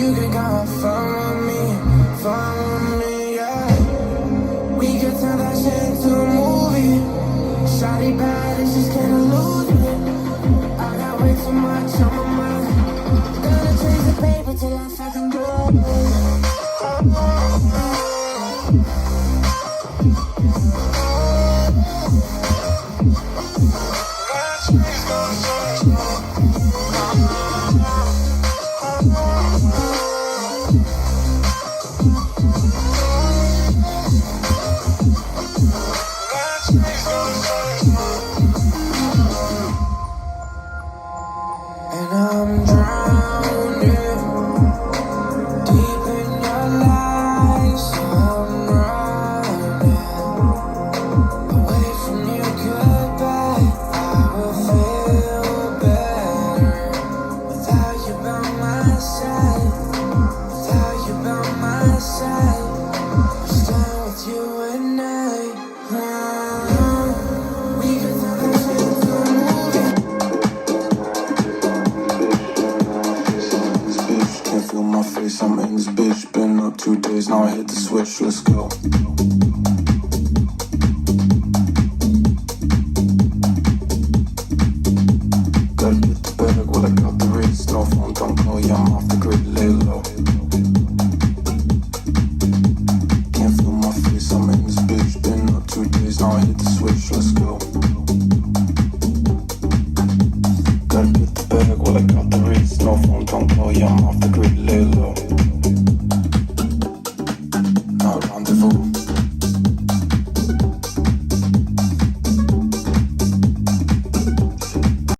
You can come fun with me, yeah. We can turn that shit into a movie. Shawty bad, it's just can't lose me. I got way too much on my mind. Gonna chase the paper till I fucking go. And I'm drowning deep in your lies. I'm running away from you. Goodbye. I will feel better without you by my side. Without you by my side. Stand with you at night. We can turn that shit into a movie. Can't feel my face, I'm in this bitch. Been up 2 days, now I hit the switch, let's go. Gotta get the bag, well I got the rates. No phone, don't call, yeah, I'm off the grid, lay low. Can't feel my face, I'm in this bitch. Been up 2 days, now I hit the switch, let's go. Gotta get the bag, well I got the rates. No phone, don't call, yeah, I'm off the grid, lay low.